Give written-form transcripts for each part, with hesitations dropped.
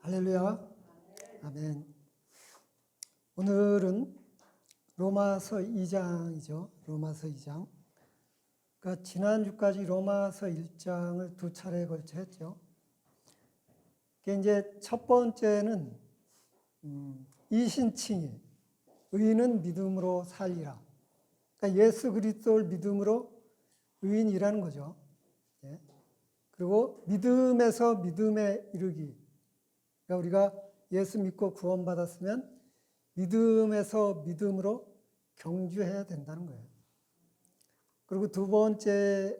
할렐루야. 아멘. 오늘은 로마서 2장이죠. 로마서 2장. 그러니까 지난주까지 로마서 1장을 두 차례에 걸쳐 했죠. 이제 첫 번째는 이신칭의 의인은 믿음으로 살리라. 그러니까 예수 그리스도를 믿음으로 의인이라는 거죠. 예. 그리고 믿음에서 믿음에 이르기. 그러니까 우리가 예수 믿고 구원받았으면 믿음에서 믿음으로 경주해야 된다는 거예요. 그리고 두 번째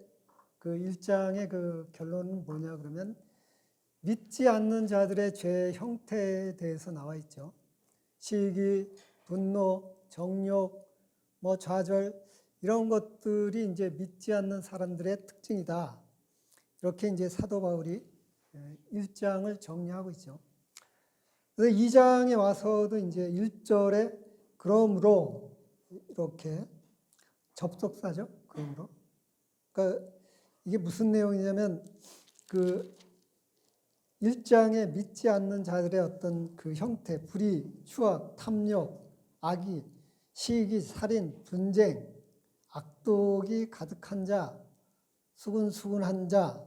그 1장의 그 결론은 뭐냐 그러면 믿지 않는 자들의 죄의 형태에 대해서 나와 있죠. 시기, 분노, 정욕, 좌절 이런 것들이 이제 믿지 않는 사람들의 특징이다. 이렇게 이제 사도 바울이 1장을 정리하고 있죠. 그래서 2장에 와서도 이제 1절에 그러므로 이렇게 접속사죠. 그러므로. 그러니까 이게 무슨 내용이냐면 그 1장에 믿지 않는 자들의 어떤 그 형태, 불의, 추악, 탐욕, 악의, 시기, 살인, 분쟁, 악독이 가득한 자, 수근수근한 자,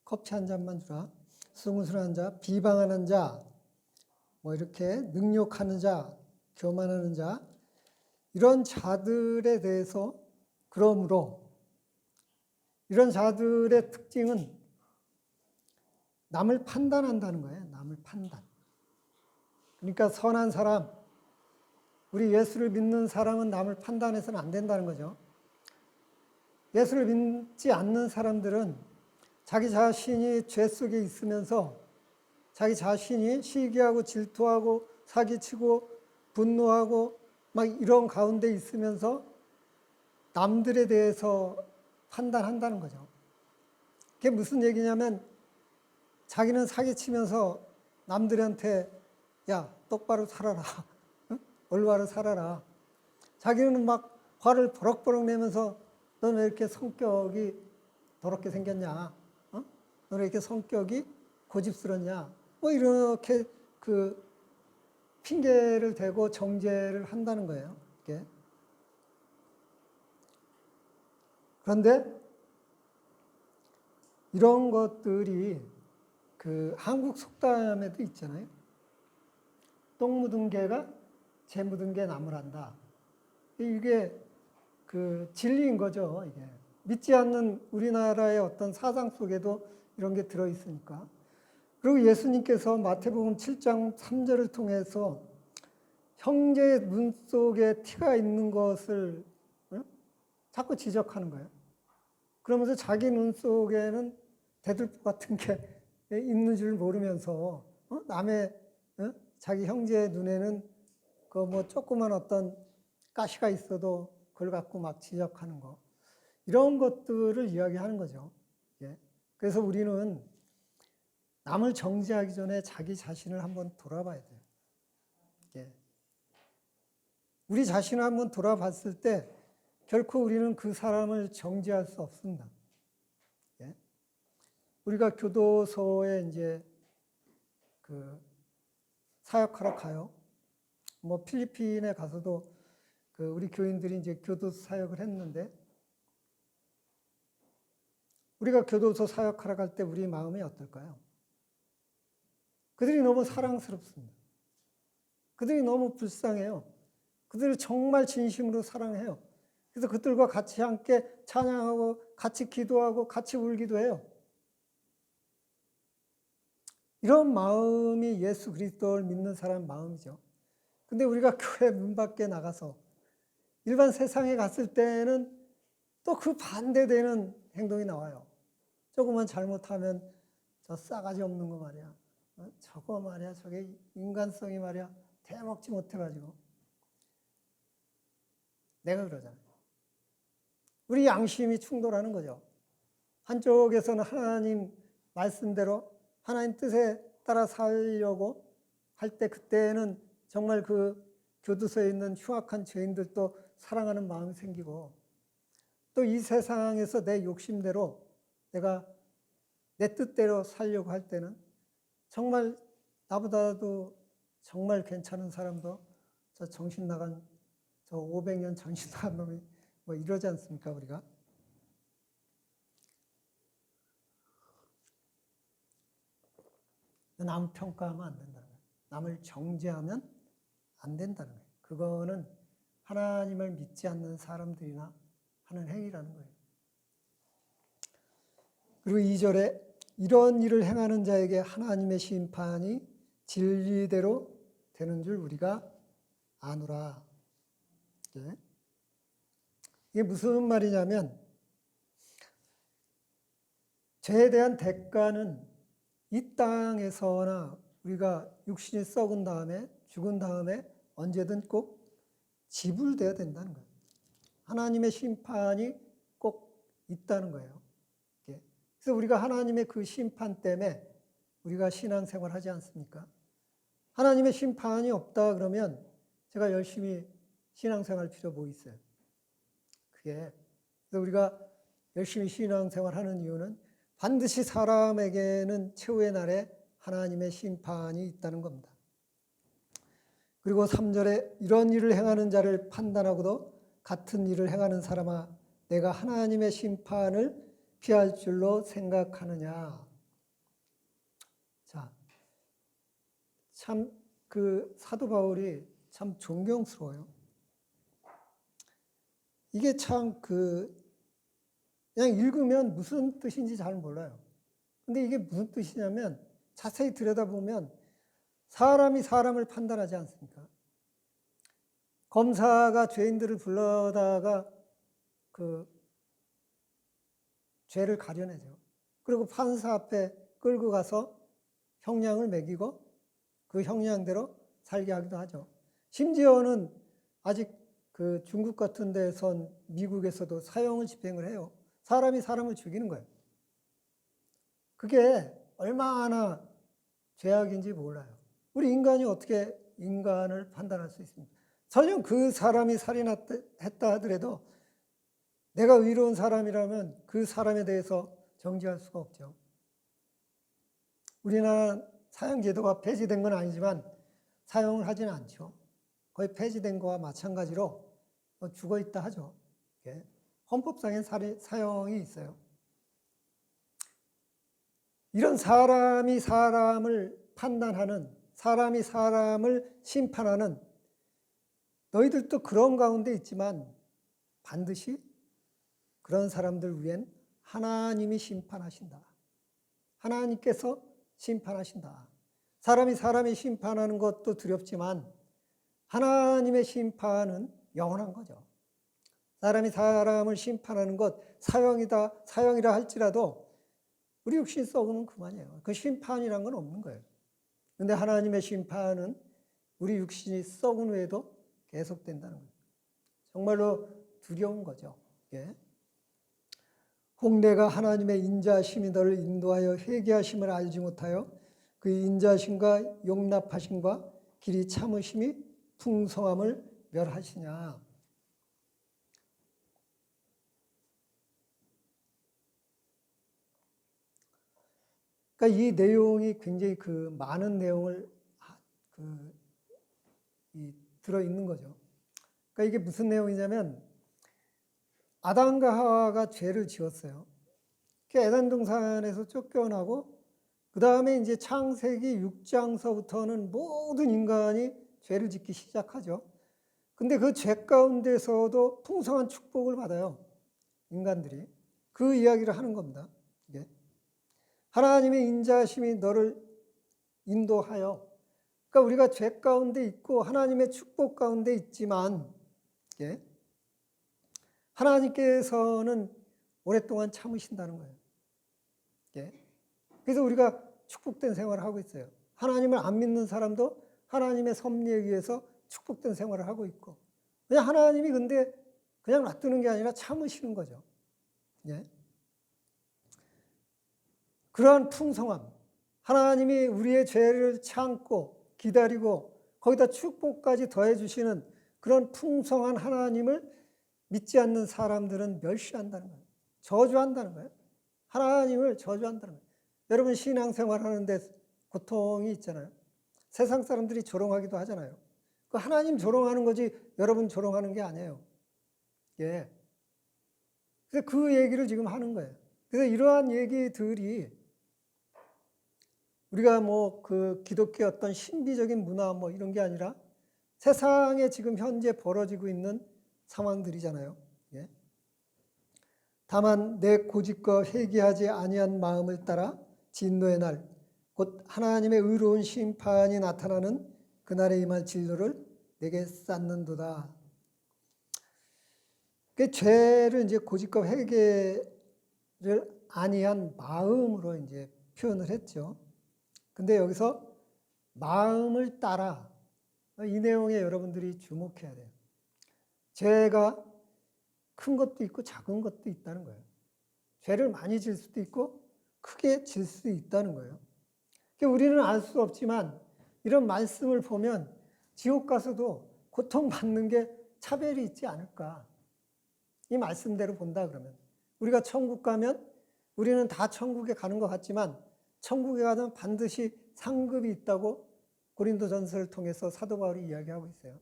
커피 한 잔만 주라, 수근수근한 자, 비방하는 자, 이렇게 능욕하는 자, 교만하는 자, 이런 자들에 대해서 그러므로 이런 자들의 특징은 남을 판단한다는 거예요. 남을 판단. 그러니까 선한 사람, 우리 예수를 믿는 사람은 남을 판단해서는 안 된다는 거죠. 예수를 믿지 않는 사람들은 자기 자신이 죄 속에 있으면서 자기 자신이 시기하고 질투하고 사기치고 분노하고 막 이런 가운데 있으면서 남들에 대해서 판단한다는 거죠. 그게 무슨 얘기냐면 자기는 사기치면서 남들한테 야 똑바로 살아라. 응? 올바로 살아라. 자기는 막 화를 버럭버럭 내면서 너는 왜 이렇게 성격이 더럽게 생겼냐? 어? 너는 왜 이렇게 성격이 고집스럽냐? 이렇게 그 핑계를 대고 정죄를 한다는 거예요. 이렇게. 그런데 이런 것들이 그 한국 속담에도 있잖아요. 똥 묻은 개가 재 묻은 개 나무란다. 이게 그 진리인 거죠. 이게 믿지 않는 우리나라의 어떤 사상 속에도 이런 게 들어 있으니까. 그리고 예수님께서 마태복음 7장 3절을 통해서 형제의 눈 속에 티가 있는 것을 자꾸 지적하는 거예요. 그러면서 자기 눈 속에는 대들보 같은 게 있는 줄 모르면서 남의 자기 형제의 눈에는 그 조그만 어떤 가시가 있어도 그걸 갖고 막 지적하는 거. 이런 것들을 이야기하는 거죠. 그래서 우리는 남을 정죄하기 전에 자기 자신을 한번 돌아봐야 돼요. 우리 자신을 한번 돌아봤을 때 결코 우리는 그 사람을 정죄할 수 없습니다. 우리가 교도소에 이제 그 사역하러 가요. 필리핀에 가서도 그 우리 교인들이 이제 교도소 사역을 했는데 우리가 교도소 사역하러 갈 때 우리 마음이 어떨까요? 그들이 너무 사랑스럽습니다. 그들이 너무 불쌍해요. 그들을 정말 진심으로 사랑해요. 그래서 그들과 같이 함께 찬양하고 같이 기도하고 같이 울기도 해요. 이런 마음이 예수 그리스도를 믿는 사람 마음이죠. 근데 우리가 교회 문 밖에 나가서 일반 세상에 갔을 때는 또 그 반대되는 행동이 나와요. 조금만 잘못하면 저 싸가지 없는 거 말이야. 저거 말이야. 저게 인간성이 말이야. 대먹지 못해가지고. 내가 그러잖아요. 우리 양심이 충돌하는 거죠. 한쪽에서는 하나님 말씀대로 하나님 뜻에 따라 살려고 할 때 그때는 정말 그 교도소에 있는 흉악한 죄인들도 사랑하는 마음이 생기고 또 이 세상에서 내 욕심대로 내가 내 뜻대로 살려고 할 때는 정말 나보다도 정말 괜찮은 사람도 저 정신 나간 저 500년 정신 나간 놈이 뭐 이러지 않습니까, 우리가? 남 평가하면 안 된다는 거예요. 남을 정죄하면 안 된다는 거예요. 그거는 하나님을 믿지 않는 사람들이나 하는 행위라는 거예요. 그리고 2절에 이런 일을 행하는 자에게 하나님의 심판이 진리대로 되는 줄 우리가 아노라. 이게 무슨 말이냐면 죄에 대한 대가는 이 땅에서나 우리가 육신이 썩은 다음에 죽은 다음에 언제든 꼭 지불돼야 된다는 거예요. 하나님의 심판이 꼭 있다는 거예요. 그래서 우리가 하나님의 그 심판 때문에 우리가 신앙생활 하지 않습니까? 하나님의 심판이 없다 그러면 제가 열심히 신앙생활 필요 뭐 있어요? 그게 그래서 우리가 열심히 신앙생활 하는 이유는 반드시 사람에게는 최후의 날에 하나님의 심판이 있다는 겁니다. 그리고 3절에 이런 일을 행하는 자를 판단하고도 같은 일을 행하는 사람아 내가 하나님의 심판을 피할 줄로 생각하느냐. 자, 참 그 사도 바울이 참 존경스러워요. 이게 참 그냥 읽으면 무슨 뜻인지 잘 몰라요. 근데 이게 무슨 뜻이냐면 자세히 들여다보면 사람이 사람을 판단하지 않습니까? 검사가 죄인들을 불러다가 그 죄를 가려내죠. 그리고 판사 앞에 끌고 가서 형량을 매기고 그 형량대로 살게 하기도 하죠. 심지어는 아직 그 중국 같은 데선 미국에서도 사형을 집행을 해요. 사람이 사람을 죽이는 거예요. 그게 얼마나 죄악인지 몰라요. 우리 인간이 어떻게 인간을 판단할 수 있습니까? 설령 그 사람이 살인했다 하더라도 내가 의로운 사람이라면 그 사람에 대해서 정죄할 수가 없죠. 우리나라 사형제도가 폐지된 건 아니지만 사형을 하지는 않죠. 거의 폐지된 거와 마찬가지로 죽어 있다 하죠. 헌법상엔 사형이 있어요. 이런 사람이 사람을 판단하는, 사람이 사람을 심판하는 너희들도 그런 가운데 있지만 반드시 그런 사람들 위엔 하나님이 심판하신다. 하나님께서 심판하신다. 사람이 사람이 심판하는 것도 두렵지만 하나님의 심판은 영원한 거죠. 사람이 사람을 심판하는 것 사형이라 할지라도 우리 육신이 썩으면 그만이에요. 그 심판이란 건 없는 거예요. 그런데 하나님의 심판은 우리 육신이 썩은 후에도 계속된다는 거예요. 정말로 두려운 거죠. 예. 혹 내가 하나님의 인자하심이 너를 인도하여 회개하심을 알지 못하여 그 인자하심과 용납하심과 길이 참으심이 풍성함을 멸하시냐. 그러니까 이 내용이 굉장히 그 많은 내용을 들어있는 거죠. 그러니까 이게 무슨 내용이냐면 아담과 하와가 죄를 지었어요. 에덴 동산에서 쫓겨나고 그 다음에 이제 창세기 6장서부터는 모든 인간이 죄를 짓기 시작하죠. 근데 그 죄 가운데서도 풍성한 축복을 받아요. 인간들이. 그 이야기를 하는 겁니다. 이게. 하나님의 인자하심이 너를 인도하여, 그러니까 우리가 죄 가운데 있고 하나님의 축복 가운데 있지만 이게 하나님께서는 오랫동안 참으신다는 거예요. 그래서 우리가 축복된 생활을 하고 있어요. 하나님을 안 믿는 사람도 하나님의 섭리에 의해서 축복된 생활을 하고 있고, 그냥 하나님이 근데 그냥 놔두는 게 아니라 참으시는 거죠. 그러한 풍성함, 하나님이 우리의 죄를 참고 기다리고 거기다 축복까지 더해 주시는 그런 풍성한 하나님을 믿지 않는 사람들은 멸시한다는 거예요. 저주한다는 거예요. 하나님을 저주한다는 거예요. 여러분 신앙생활 하는데 고통이 있잖아요. 세상 사람들이 조롱하기도 하잖아요. 그 하나님 조롱하는 거지 여러분 조롱하는 게 아니에요. 예. 그래서 그 얘기를 지금 하는 거예요. 그래서 이러한 얘기들이 우리가 뭐 그 기독교 어떤 신비적인 문화 뭐 이런 게 아니라 세상에 지금 현재 벌어지고 있는 상황들이잖아요. 예. 다만 내 고집과 회개하지 아니한 마음을 따라 진노의 날, 곧 하나님의 의로운 심판이 나타나는 그날에 임할 진노를 내게 쌓는도다. 그 죄를 이제 고집과 회개를 아니한 마음으로 이제 표현을 했죠. 근데 여기서 마음을 따라 이 내용에 여러분들이 주목해야 돼요. 죄가 큰 것도 있고 작은 것도 있다는 거예요. 죄를 많이 질 수도 있고 크게 질 수도 있다는 거예요. 우리는 알 수 없지만 이런 말씀을 보면 지옥 가서도 고통받는 게 차별이 있지 않을까. 이 말씀대로 본다 그러면. 우리가 천국 가면 우리는 다 천국에 가는 것 같지만 천국에 가면 반드시 상급이 있다고 고린도전서를 통해서 사도 바울이 이야기하고 있어요.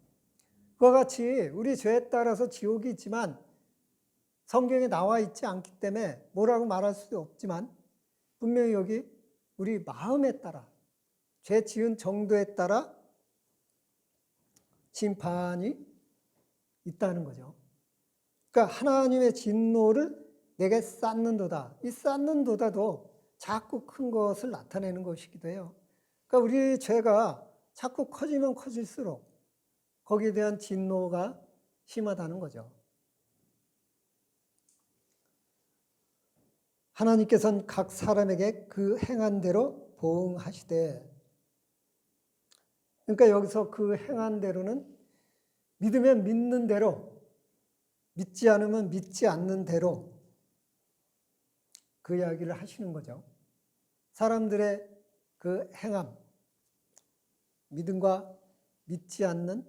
그와 같이 우리 죄에 따라서 지옥이 있지만 성경에 나와 있지 않기 때문에 뭐라고 말할 수 없지만 분명히 여기 우리 마음에 따라 죄 지은 정도에 따라 심판이 있다는 거죠. 그러니까 하나님의 진노를 내게 쌓는도다. 이 쌓는도다도 자꾸 큰 것을 나타내는 것이기도 해요. 그러니까 우리 죄가 자꾸 커지면 커질수록 거기에 대한 진노가 심하다는 거죠. 하나님께서는 각 사람에게 그 행한 대로 보응하시되, 그러니까 여기서 그 행한 대로는 믿으면 믿는 대로, 믿지 않으면 믿지 않는 대로 그 이야기를 하시는 거죠. 사람들의 그 행함, 믿음과 믿지 않는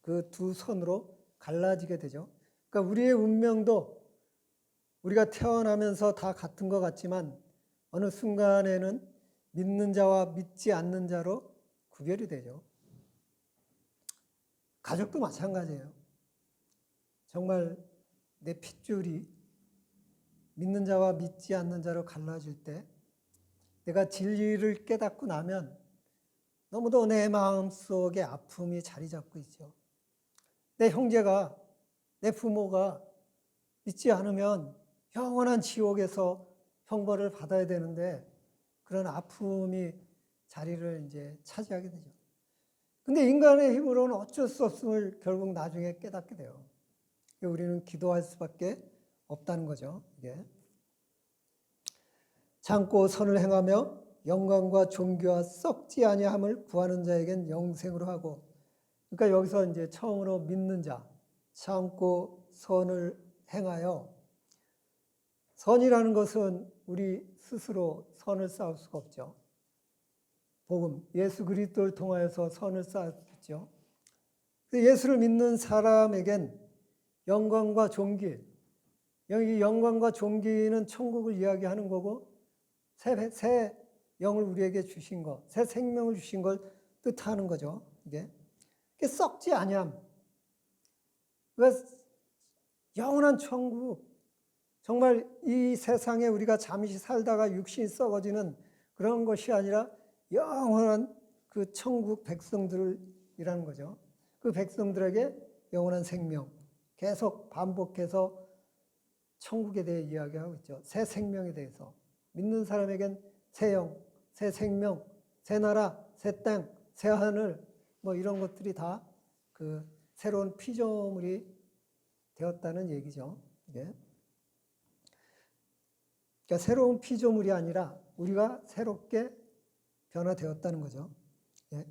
그 두 선으로 갈라지게 되죠. 그러니까 우리의 운명도 우리가 태어나면서 다 같은 것 같지만 어느 순간에는 믿는 자와 믿지 않는 자로 구별이 되죠. 가족도 마찬가지예요. 정말 내 핏줄이 믿는 자와 믿지 않는 자로 갈라질 때 내가 진리를 깨닫고 나면 너무도 내 마음속에 아픔이 자리 잡고 있죠. 내 형제가, 내 부모가 믿지 않으면 영원한 지옥에서 형벌을 받아야 되는데 그런 아픔이 자리를 이제 차지하게 되죠. 근데 인간의 힘으로는 어쩔 수 없음을 결국 나중에 깨닫게 돼요. 우리는 기도할 수밖에 없다는 거죠. 이게. 참고 선을 행하며 영광과 존귀와 썩지 아니함을 구하는 자에겐 영생으로 하고, 그러니까 여기서 이제 처음으로 믿는 자, 참고 선을 행하여, 선이라는 것은 우리 스스로 선을 쌓을 수가 없죠. 복음, 예수 그리스도를 통하여서 선을 쌓았죠. 예수를 믿는 사람에겐 영광과 존귀, 여기 영광과 존귀는 천국을 이야기하는 거고 새 영을 우리에게 주신 것, 새 생명을 주신 걸 뜻하는 거죠. 이게 썩지 아니함. 영원한 천국, 정말 이 세상에 우리가 잠시 살다가 육신이 썩어지는 그런 것이 아니라 영원한 그 천국 백성들이라는 거죠. 그 백성들에게 영원한 생명, 계속 반복해서 천국에 대해 이야기하고 있죠. 새 생명에 대해서. 믿는 사람에겐 새 영, 새 생명, 새 나라, 새 땅, 새 하늘, 뭐 이런 것들이 다 그 새로운 피조물이 되었다는 얘기죠. 이게. 그러니까 새로운 피조물이 아니라 우리가 새롭게 변화되었다는 거죠. 예.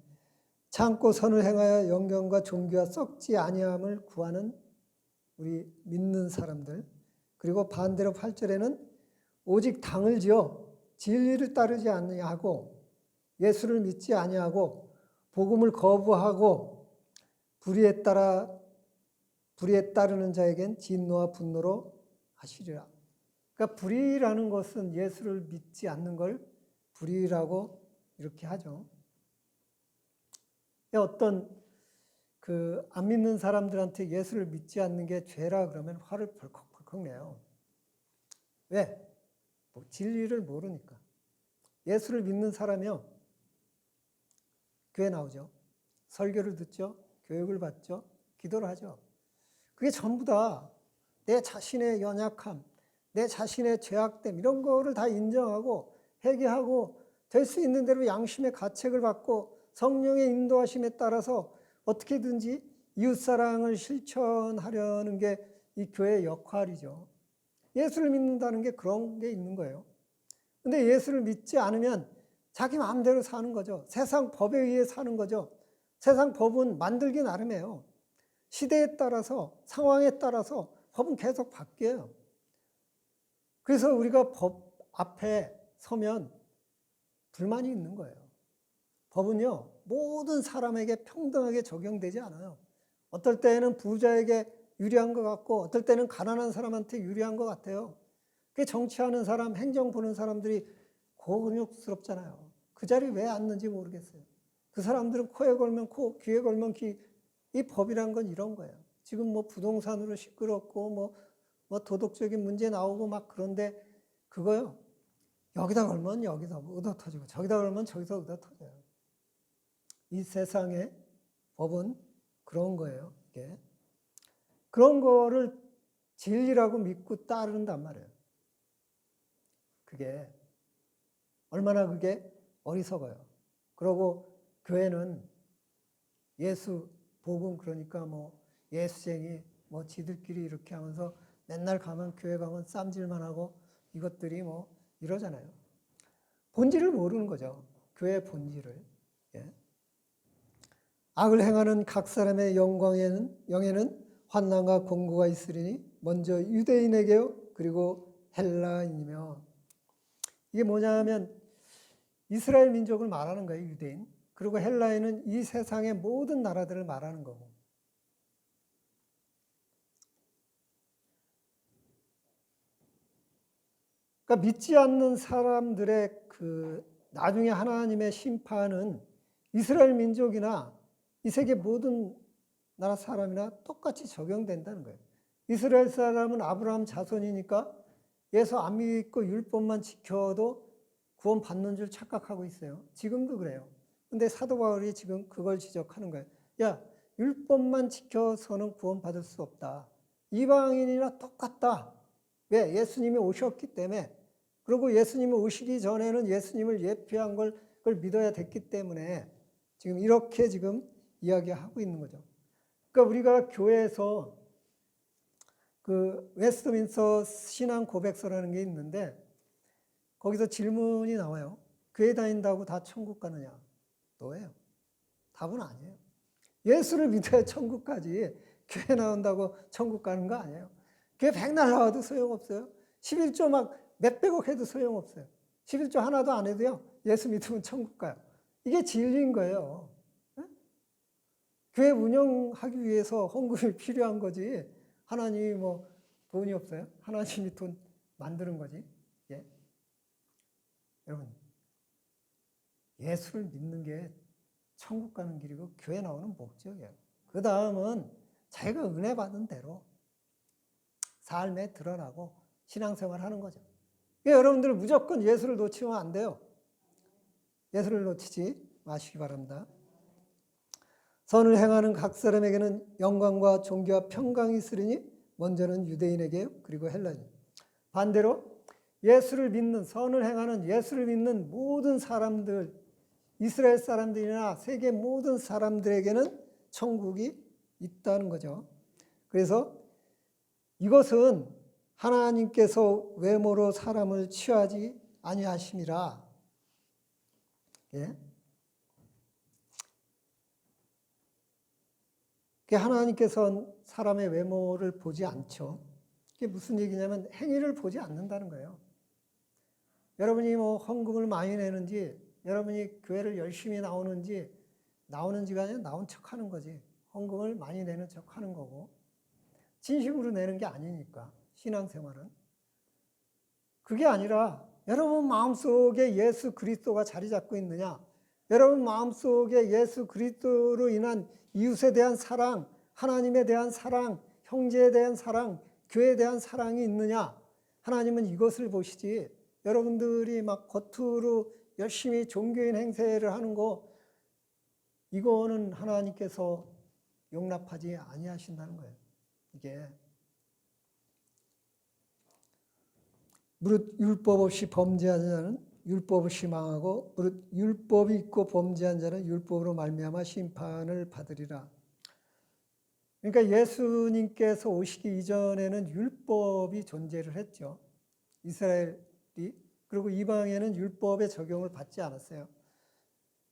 참고 선을 행하여 영광과 존귀와 썩지 아니함을 구하는 우리 믿는 사람들. 그리고 반대로 8절에는 오직 당을 지어 진리를 따르지 아니하고 예수를 믿지 아니하고 복음을 거부하고 불의에 따르는 자에겐 진노와 분노로 하시리라. 그러니까 불의라는 것은 예수를 믿지 않는 걸 불의라고 이렇게 하죠. 어떤 그 안 믿는 사람들한테 예수를 믿지 않는 게 죄라 그러면 화를 벌컥벌컥 내요. 왜? 뭐 진리를 모르니까. 예수를 믿는 사람이요. 교회 나오죠. 설교를 듣죠. 교육을 받죠. 기도를 하죠. 그게 전부 다 내 자신의 연약함, 내 자신의 죄악됨 이런 거를 다 인정하고 회개하고 될 수 있는 대로 양심의 가책을 받고 성령의 인도하심에 따라서 어떻게든지 이웃사랑을 실천하려는 게 이 교회의 역할이죠. 예수를 믿는다는 게 그런 게 있는 거예요. 근데 예수를 믿지 않으면 자기 마음대로 사는 거죠. 세상 법에 의해 사는 거죠. 세상 법은 만들기 나름이에요. 시대에 따라서, 상황에 따라서 법은 계속 바뀌어요. 그래서 우리가 법 앞에 서면 불만이 있는 거예요. 법은요, 모든 사람에게 평등하게 적용되지 않아요. 어떨 때는 부자에게 유리한 것 같고, 어떨 때는 가난한 사람한테 유리한 것 같아요. 그 정치하는 사람, 행정 보는 사람들이 곤욕스럽잖아요. 그 자리에 왜 앉는지 모르겠어요. 그 사람들은 코에 걸면 코, 귀에 걸면 귀. 이 법이란 건 이런 거예요. 지금 뭐 부동산으로 시끄럽고 뭐 도덕적인 문제 나오고 막 그런데 그거요. 여기다 걸면 여기다 얻어 터지고 저기다 걸면 저기서 얻어 터져요. 이 세상의 법은 그런 거예요. 이게. 그런 거를 진리라고 믿고 따른단 말이에요. 그게 얼마나 그게 어리석어요. 그러고 교회는 예수 복음 그러니까 뭐 예수쟁이 뭐 지들끼리 이렇게 하면서 맨날 가면 교회 가면 쌈질만 하고 이것들이 뭐 이러잖아요. 본질을 모르는 거죠. 교회의 본질을. 예. 악을 행하는 각 사람의 영에는 환난과 공고가 있으리니 먼저 유대인에게요 그리고 헬라인이며 이게 뭐냐면 이스라엘 민족을 말하는 거예요. 유대인. 그리고 헬라인은 이 세상의 모든 나라들을 말하는 거고. 그러니까 믿지 않는 사람들의 그 나중에 하나님의 심판은 이스라엘 민족이나 이 세계 모든 나라 사람이나 똑같이 적용된다는 거예요. 이스라엘 사람은 아브라함 자손이니까 예수 안 믿고 율법만 지켜도 구원 받는 줄 착각하고 있어요. 지금도 그래요. 근데 사도 바울이 지금 그걸 지적하는 거예요. 야, 율법만 지켜서는 구원받을 수 없다. 이방인이나 똑같다. 왜? 예수님이 오셨기 때문에. 그리고 예수님이 오시기 전에는 예수님을 예표한 그걸 믿어야 됐기 때문에 지금 이렇게 지금 이야기하고 있는 거죠. 그러니까 우리가 교회에서 그 웨스트민스터 신앙 고백서라는 게 있는데 거기서 질문이 나와요. 교회 다닌다고 다 천국 가느냐? 너예요. 답은 아니에요. 예수를 믿어야 천국 가지. 교회 나온다고 천국 가는 거 아니에요. 교회 백날 나와도 소용없어요. 11조 막 몇백억 해도 소용없어요. 11조 하나도 안 해도요. 예수 믿으면 천국 가요. 이게 진리인 거예요. 네? 교회 운영하기 위해서 헌금이 필요한 거지. 하나님이 뭐 돈이 없어요? 하나님이 돈 만드는 거지. 예? 여러분, 예수를 믿는 게 천국 가는 길이고 교회 나오는 목적이에요. 그 다음은 자기가 은혜 받은 대로 삶에 드러나고 신앙생활 하는 거죠. 여러분들 무조건 예수를 놓치면 안 돼요. 예수를 놓치지 마시기 바랍니다. 선을 행하는 각 사람에게는 영광과 존귀와 평강이 있으리니 먼저는 유대인에게요. 그리고 헬라인. 반대로 예수를 믿는 선을 행하는 예수를 믿는 모든 사람들 이스라엘 사람들이나 세계 모든 사람들에게는 천국이 있다는 거죠. 그래서 이것은 하나님께서 외모로 사람을 취하지 아니하심이라. 예? 하나님께서는 사람의 외모를 보지 않죠. 이게 무슨 얘기냐면 행위를 보지 않는다는 거예요. 여러분이 뭐 헌금을 많이 내는지, 여러분이 교회를 열심히 나오는지가 아니라 나온 척 하는 거지. 헌금을 많이 내는 척 하는 거고. 진심으로 내는 게 아니니까, 신앙생활은. 그게 아니라 여러분 마음속에 예수 그리스도가 자리 잡고 있느냐, 여러분 마음속에 예수 그리스도로 인한 이웃에 대한 사랑, 하나님에 대한 사랑, 형제에 대한 사랑, 교회에 대한 사랑이 있느냐? 하나님은 이것을 보시지. 여러분들이 막 겉으로 열심히 종교인 행세를 하는 거, 이거는 하나님께서 용납하지 아니하신다는 거예요. 이게 무릇 율법 없이 범죄한 자는 율법 없이 망하고 무릇 율법이 있고 범죄한 자는 율법으로 말미암아 심판을 받으리라. 그러니까 예수님께서 오시기 이전에는 율법이 존재를 했죠. 이스라엘이. 그리고 이방에는 율법의 적용을 받지 않았어요.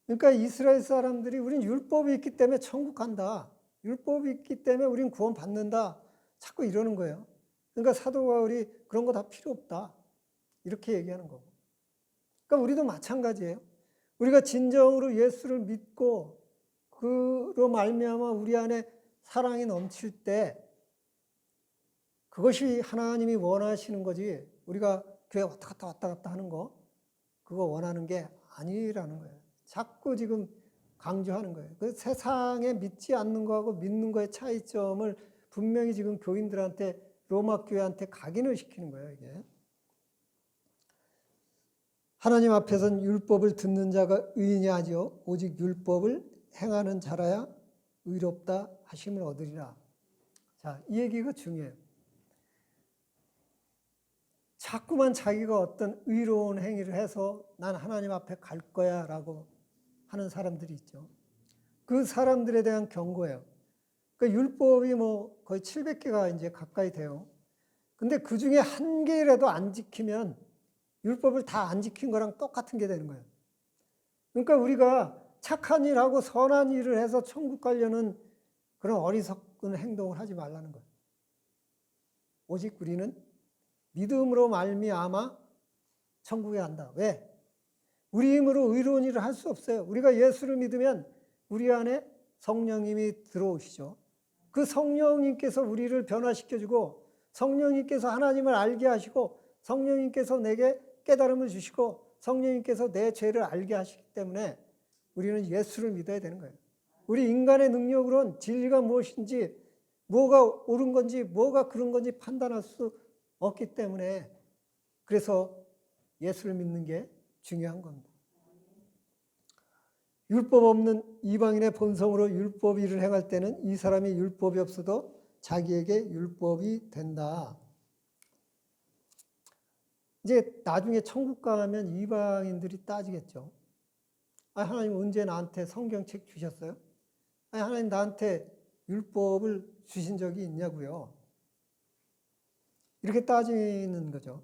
그러니까 이스라엘 사람들이 우린 율법이 있기 때문에 천국 간다. 율법이 있기 때문에 우린 구원 받는다. 자꾸 이러는 거예요. 그러니까 사도 바울이 그런 거 다 필요 없다. 이렇게 얘기하는 거고. 그러니까 우리도 마찬가지예요. 우리가 진정으로 예수를 믿고 그로 말미암아 우리 안에 사랑이 넘칠 때 그것이 하나님이 원하시는 거지. 우리가 교회 왔다 갔다 하는 거 그거 원하는 게 아니라는 거예요. 자꾸 지금 강조하는 거예요. 그 세상에 믿지 않는 거하고 믿는 거의 차이점을 분명히 지금 교인들한테 로마 교회한테 각인을 시키는 거예요. 이게. 하나님 앞에서는 율법을 듣는 자가 의인이 아니요 오직 율법을 행하는 자라야 의롭다 하심을 얻으리라. 자, 이 얘기가 중요해요. 자꾸만 자기가 어떤 의로운 행위를 해서 난 하나님 앞에 갈 거야 라고 하는 사람들이 있죠. 그 사람들에 대한 경고예요. 그 율법이 뭐 거의 700개가 이제 가까이 돼요. 근데 그 중에 한 개라도 안 지키면 율법을 다 안 지킨 거랑 똑같은 게 되는 거예요. 그러니까 우리가 착한 일하고 선한 일을 해서 천국 가려는 그런 어리석은 행동을 하지 말라는 거예요. 오직 우리는 믿음으로 말미암아 천국에 간다. 왜? 우리 힘으로 의로운 일을 할 수 없어요. 우리가 예수를 믿으면 우리 안에 성령님이 들어오시죠. 그 성령님께서 우리를 변화시켜주고 성령님께서 하나님을 알게 하시고 성령님께서 내게 깨달음을 주시고 성령님께서 내 죄를 알게 하시기 때문에 우리는 예수를 믿어야 되는 거예요. 우리 인간의 능력으로는 진리가 무엇인지 뭐가 옳은 건지 뭐가 그런 건지 판단할 수 없기 때문에 그래서 예수를 믿는 게 중요한 겁니다. 율법 없는 이방인의 본성으로 율법 일을 행할 때는 이 사람이 율법이 없어도 자기에게 율법이 된다. 이제 나중에 천국 가면 이방인들이 따지겠죠. 하나님 언제 나한테 성경책 주셨어요? 하나님 나한테 율법을 주신 적이 있냐고요. 이렇게 따지는 거죠.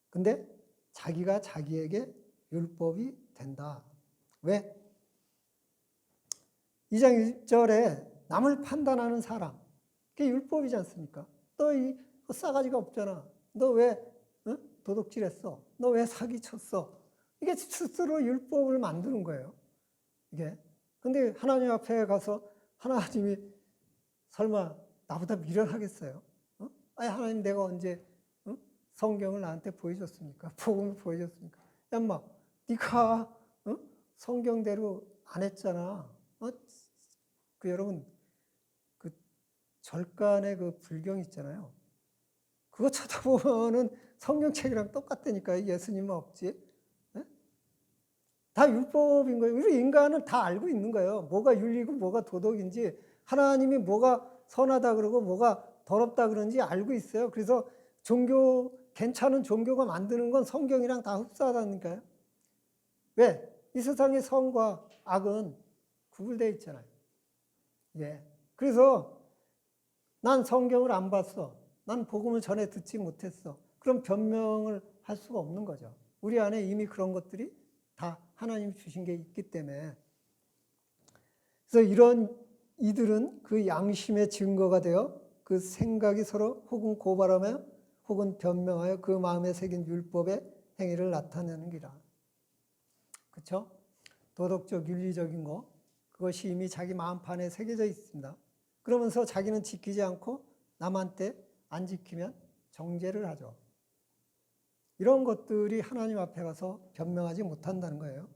근데 자기가 자기에게 율법이 된다. 왜? 2장 1절에 남을 판단하는 사람. 그게 율법이지 않습니까? 너 이 싸가지가 없잖아. 너 왜 도둑질했어? 너 왜 사기쳤어? 이게 스스로 율법을 만드는 거예요. 이게. 근데 하나님 앞에 가서 하나님이 설마 나보다 미련하겠어요? 아니 하나님 내가 언제 성경을 나한테 보여줬습니까? 복음을 보여줬습니까? 야 인마 네가 성경대로 안 했잖아. 그 여러분 그 절간의 그 불경 있잖아요. 그거 찾아보면은 성경책이랑 똑같다니까요. 예수님은 없지. 네? 다 율법인 거예요. 우리 인간은 다 알고 있는 거예요. 뭐가 윤리고 뭐가 도덕인지 하나님이 뭐가 선하다 그러고 뭐가 더럽다 그런지 알고 있어요. 그래서 종교 괜찮은 종교가 만드는 건 성경이랑 다 흡사하다니까요. 왜? 이 세상의 선과 악은 구분되어 있잖아요. 예. 그래서 난 성경을 안 봤어. 난 복음을 전에 듣지 못했어. 그럼 변명을 할 수가 없는 거죠. 우리 안에 이미 그런 것들이 다 하나님 주신 게 있기 때문에. 그래서 이런 이들은 그 양심의 증거가 되어 그 생각이 서로 혹은 고발하며 혹은 변명하여 그 마음에 새긴 율법의 행위를 나타내는 기라. 그렇죠? 도덕적, 윤리적인 거 그것이 이미 자기 마음판에 새겨져 있습니다. 그러면서 자기는 지키지 않고 남한테 안 지키면 정죄를 하죠. 이런 것들이 하나님 앞에 가서 변명하지 못한다는 거예요.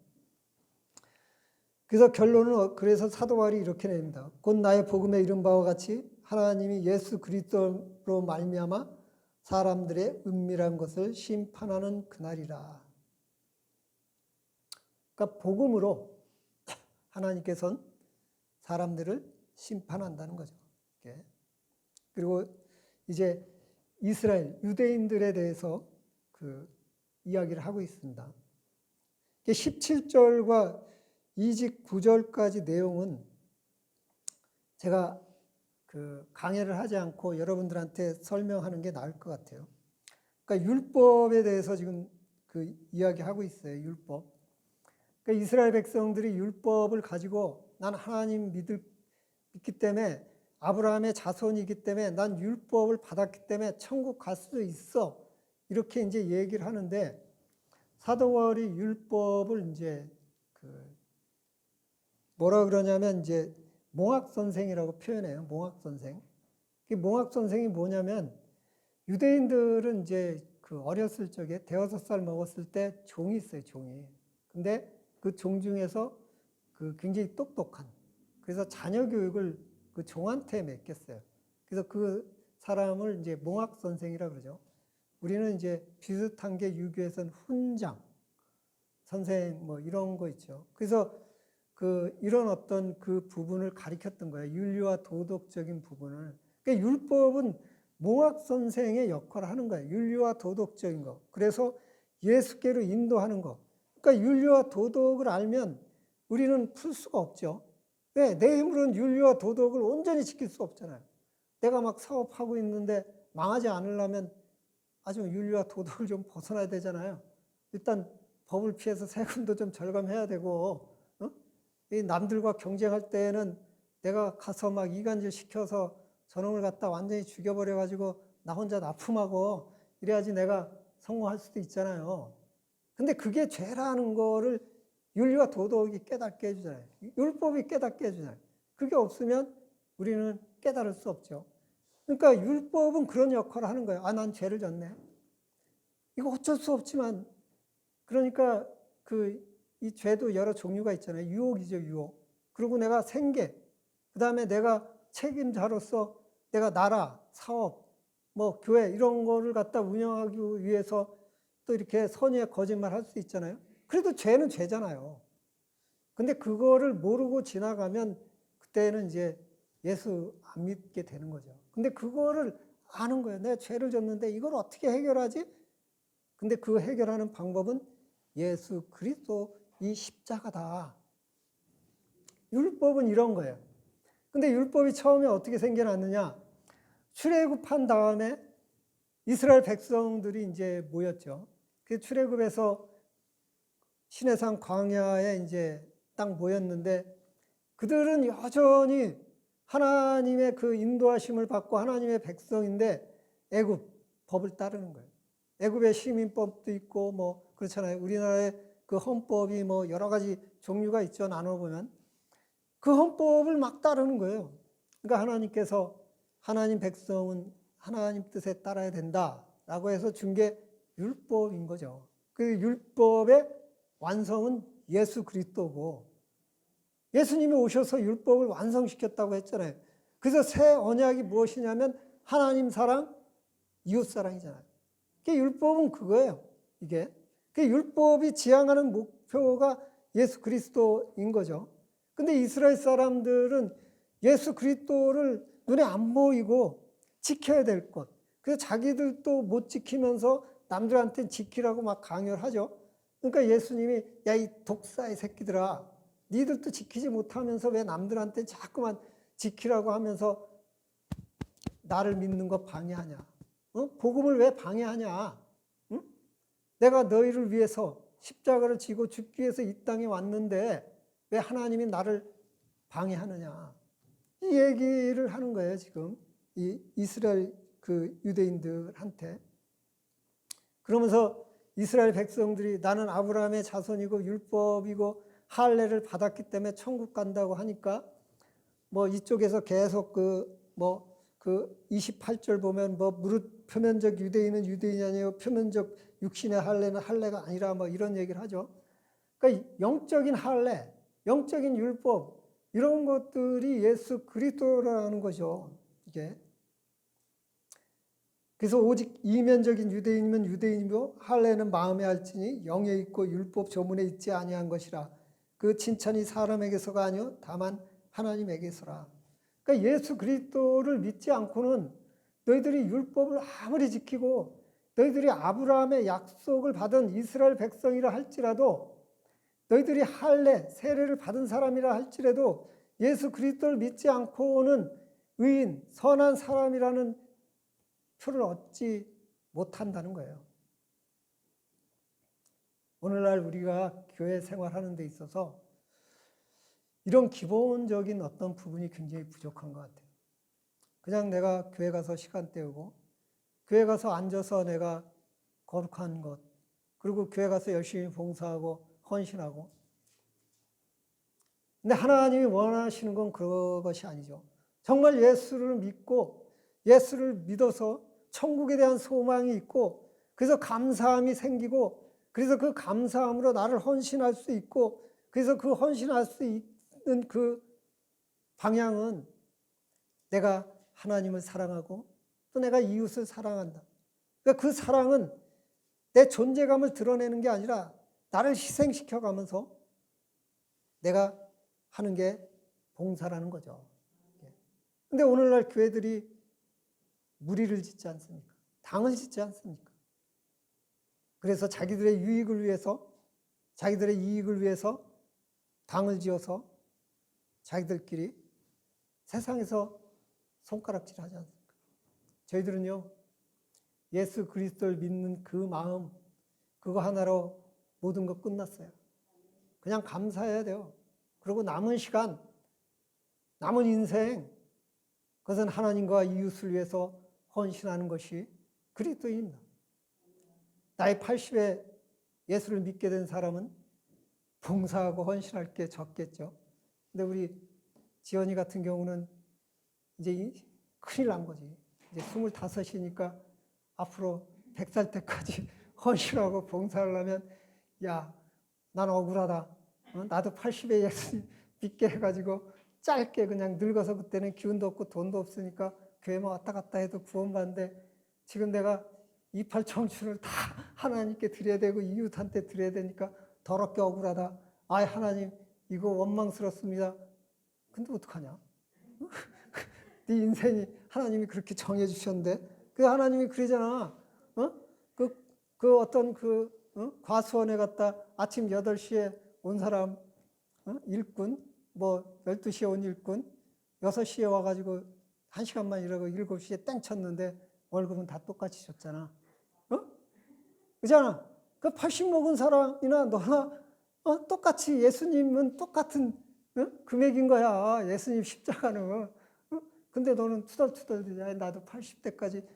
그래서 결론은 그래서 사도 바울이 이렇게 냅니다. 곧 나의 복음에 이른 바와 같이 하나님이 예수 그리스도로 말미암아 사람들의 은밀한 것을 심판하는 그날이라. 그러니까 복음으로 하나님께서는 사람들을 심판한다는 거죠. 그리고 이제 이스라엘 유대인들에 대해서 그 이야기를 하고 있습니다. 17절과 29절까지 내용은 제가 그 강해를 하지 않고 여러분들한테 설명하는 게 나을 것 같아요. 그러니까 율법에 대해서 지금 그 이야기하고 있어요. 율법. 그러니까 이스라엘 백성들이 율법을 가지고 난 하나님 믿기 때문에 아브라함의 자손이기 때문에 난 율법을 받았기 때문에 천국 갈 수 있어. 이렇게 이제 얘기를 하는데 사도 바울이 율법을 이제 뭐라 그러냐면 이제 몽학 선생이라고 표현해요. 몽학 선생. 그 몽학 선생이 뭐냐면 유대인들은 이제 그 어렸을 적에 대여섯 살 먹었을 때 종이 있어요. 종이. 근데 그 종 중에서 그 굉장히 똑똑한. 그래서 자녀 교육을 그 종한테 맡겼어요. 그래서 그 사람을 이제 몽학 선생이라 그러죠. 우리는 이제 비슷한 게 유교에서는 훈장 선생 뭐 이런 거 있죠. 그래서 그 이런 어떤 그 부분을 가리켰던 거예요. 윤리와 도덕적인 부분을. 그러니까 율법은 몽학 선생의 역할을 하는 거예요. 윤리와 도덕적인 거. 그래서 예수께로 인도하는 거. 그러니까 윤리와 도덕을 알면 우리는 풀 수가 없죠. 왜? 내 힘으로는 윤리와 도덕을 온전히 지킬 수 없잖아요. 내가 막 사업하고 있는데 망하지 않으려면 아주 윤리와 도덕을 좀 벗어나야 되잖아요. 일단 법을 피해서 세금도 좀 절감해야 되고, 이 남들과 경쟁할 때는 내가 가서 막 이간질 시켜서 저놈을 갖다 완전히 죽여버려가지고 나 혼자 납품하고 이래야지 내가 성공할 수도 있잖아요. 근데 그게 죄라는 거를 윤리와 도덕이 깨닫게 해주잖아요. 율법이 깨닫게 해주잖아요. 그게 없으면 우리는 깨달을 수 없죠. 그러니까 율법은 그런 역할을 하는 거예요. 아, 난 죄를 졌네. 이거 어쩔 수 없지만, 그러니까 이 죄도 여러 종류가 있잖아요. 유혹이죠, 유혹. 그리고 내가 생계, 그 다음에 내가 책임자로서 내가 나라, 사업, 뭐 교회 이런 거를 갖다 운영하기 위해서 또 이렇게 선의의 거짓말 할 수 있잖아요. 그래도 죄는 죄잖아요. 근데 그거를 모르고 지나가면 그때는 이제 예수 안 믿게 되는 거죠. 근데 그거를 아는 거예요. 내가 죄를 졌는데 이걸 어떻게 해결하지? 근데 그 해결하는 방법은 예수 그리스도 이 십자가다. 율법은 이런 거예요. 근데 율법이 처음에 어떻게 생겨났느냐? 출애굽한 다음에 이스라엘 백성들이 이제 모였죠. 그 출애굽에서 시내산 광야에 이제 딱 모였는데 그들은 여전히 하나님의 그 인도하심을 받고 하나님의 백성인데 애굽 법을 따르는 거예요. 애굽의 시민법도 있고 뭐 그렇잖아요. 우리나라의 그 헌법이 뭐 여러 가지 종류가 있죠. 나눠보면 그 헌법을 막 따르는 거예요. 그러니까 하나님께서 하나님 백성은 하나님 뜻에 따라야 된다라고 해서 준 게 율법인 거죠. 그 율법의 완성은 예수 그리스도고 예수님이 오셔서 율법을 완성시켰다고 했잖아요. 그래서 새 언약이 무엇이냐면 하나님 사랑, 이웃 사랑이잖아요. 율법은 그거예요. 이게 그 율법이 지향하는 목표가 예수 그리스도인 거죠. 근데 이스라엘 사람들은 예수 그리스도를 눈에 안 보이고 지켜야 될 것. 그래서 자기들도 못 지키면서 남들한테 지키라고 막 강요를 하죠. 그러니까 예수님이 야, 이 독사의 새끼들아, 니들도 지키지 못하면서 왜 남들한테 자꾸만 지키라고 하면서 나를 믿는 거 방해하냐? 복음을 왜 방해하냐? 응? 내가 너희를 위해서 십자가를 지고 죽기 위해서 이 땅에 왔는데 왜 하나님이 나를 방해하느냐? 이 얘기를 하는 거예요, 지금. 이 이스라엘 그 유대인들한테. 그러면서 이스라엘 백성들이 나는 아브라함의 자손이고 율법이고 할례를 받았기 때문에 천국 간다고 하니까 뭐 이쪽에서 계속 그 28절 보면 뭐 무릇 표면적 유대인은 유대인이 아니요 표면적 육신의 할례는 할례가 아니라 뭐 이런 얘기를 하죠. 그러니까 영적인 할례, 영적인 율법 이런 것들이 예수 그리스도라는 거죠. 이게. 그래서 오직 이면적인 유대인이면 유대인이고 할례는 마음에 할지니 영에 있고 율법 조문에 있지 아니한 것이라. 그 칭찬이 사람에게서가 아니요 다만 하나님에게서라. 그러니까 예수 그리스도를 믿지 않고는 너희들이 율법을 아무리 지키고 너희들이 아브라함의 약속을 받은 이스라엘 백성이라 할지라도 너희들이 할례, 세례를 받은 사람이라 할지라도 예수 그리스도를 믿지 않고는 의인, 선한 사람이라는 표를 얻지 못한다는 거예요. 오늘날 우리가 교회 생활하는 데 있어서 이런 기본적인 어떤 부분이 굉장히 부족한 것 같아요. 그냥 내가 교회 가서 시간 때우고 교회 가서 앉아서 내가 거룩한 것, 그리고 교회 가서 열심히 봉사하고 헌신하고. 근데 하나님이 원하시는 건 그것이 아니죠. 정말 예수를 믿고 예수를 믿어서 천국에 대한 소망이 있고 그래서 감사함이 생기고 그래서 그 감사함으로 나를 헌신할 수 있고 그래서 그 헌신할 수 있는 그 방향은 내가 하나님을 사랑하고 또 내가 이웃을 사랑한다. 그러니까 그 사랑은 내 존재감을 드러내는 게 아니라 나를 희생시켜 가면서 내가 하는 게 봉사라는 거죠. 근데 오늘날 교회들이 무리를 짓지 않습니까? 당을 짓지 않습니까? 그래서 자기들의 유익을 위해서, 자기들의 이익을 위해서 당을 지어서 자기들끼리 세상에서 손가락질 하지 않습니까? 저희들은요, 예수 그리스도를 믿는 그 마음, 그거 하나로 모든 거 끝났어요. 그냥 감사해야 돼요. 그리고 남은 시간, 남은 인생, 그것은 하나님과 이웃을 위해서 헌신하는 것이 그리스도입니다. 나이 80에 예수를 믿게 된 사람은 봉사하고 헌신할 게 적겠죠. 근데 우리 지연이 같은 경우는 이제 큰일 난 거지. 이제 25이니까 앞으로 100살 때까지 헌신하고 봉사하려면 야, 난 억울하다. 나도 80에 예수 믿게 해가지고 짧게 그냥 늙어서 그때는 기운도 없고 돈도 없으니까 교회만 왔다 갔다 해도 구원받는데 지금 내가 이팔 청춘을 다 하나님께 드려야 되고 이웃한테 드려야 되니까 더럽게 억울하다. 아이 하나님 이거 원망스럽습니다. 근데 어떡하냐? 네 인생이 하나님이 그렇게 정해 주셨는데 그 하나님이 그러잖아. 그 어떤 과수원에 갔다 아침 8시에 온 사람 일꾼 뭐 12시에 온 일꾼 6시에 와가지고 1시간만 일하고 7시에 땡 쳤는데 월급은 다 똑같이 줬잖아. 그잖아. 그 80 먹은 사람이나 너나 똑같이 예수님은 똑같은 금액인 거야. 예수님 십자가는. 근데 너는 투덜투덜 나도 80대까지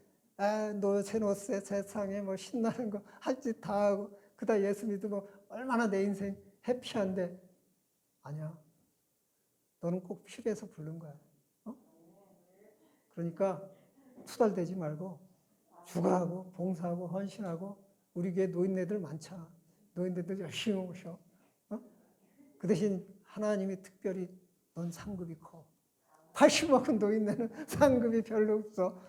노세 노세 세상에 뭐 신나는 거 할 짓 다 하고 그다 예수 믿으면 얼마나 내 인생 해피한데 아니야. 너는 꼭 필요해서 부른 거야. 그러니까 투덜대지 말고 죽어하고 봉사하고 헌신하고 우리 교회 노인네들 많잖아. 노인네들 열심히 오셔. 그 대신 하나님이 특별히 넌 상급이 커. 80 먹은 노인네는 상급이 별로 없어.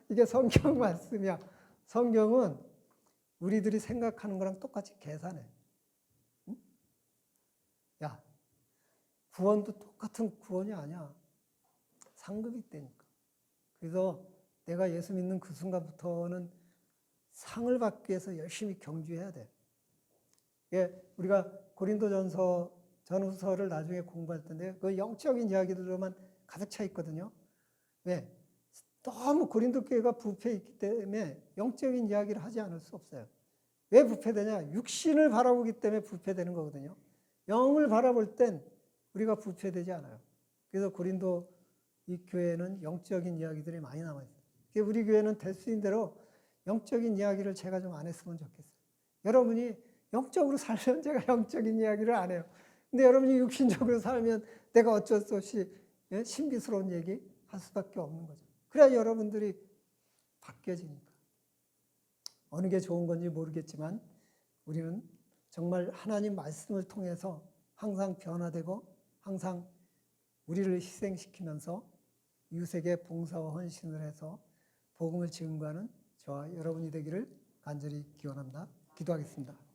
이게 성경 말씀이야. 성경은 우리들이 생각하는 거랑 똑같이 계산해. 응? 야, 구원도 똑같은 구원이 아니야. 상급이 있다니까. 그래서 내가 예수 믿는 그 순간부터는 상을 받기 위해서 열심히 경주해야 돼. 우리가 고린도전서 전후서를 나중에 공부할 텐데 그 영적인 이야기들로만 가득 차 있거든요. 왜? 너무 고린도 교회가 부패해 있기 때문에 영적인 이야기를 하지 않을 수 없어요. 왜 부패되냐? 육신을 바라보기 때문에 부패되는 거거든요. 영을 바라볼 땐 우리가 부패되지 않아요. 그래서 고린도 이 교회는 영적인 이야기들이 많이 남아있어요. 우리 교회는 될 수 있는 대로 영적인 이야기를 제가 좀 안 했으면 좋겠어요. 여러분이 영적으로 살면 제가 영적인 이야기를 안 해요. 근데 여러분이 육신적으로 살면 내가 어쩔 수 없이 신비스러운 얘기 할 수밖에 없는 거죠. 그래야 여러분들이 바뀌어지니까. 어느 게 좋은 건지 모르겠지만 우리는 정말 하나님 말씀을 통해서 항상 변화되고 항상 우리를 희생시키면서 이웃에게 봉사와 헌신을 해서 복음을 증거하는 저와 여러분이 되기를 간절히 기원합니다. 기도하겠습니다.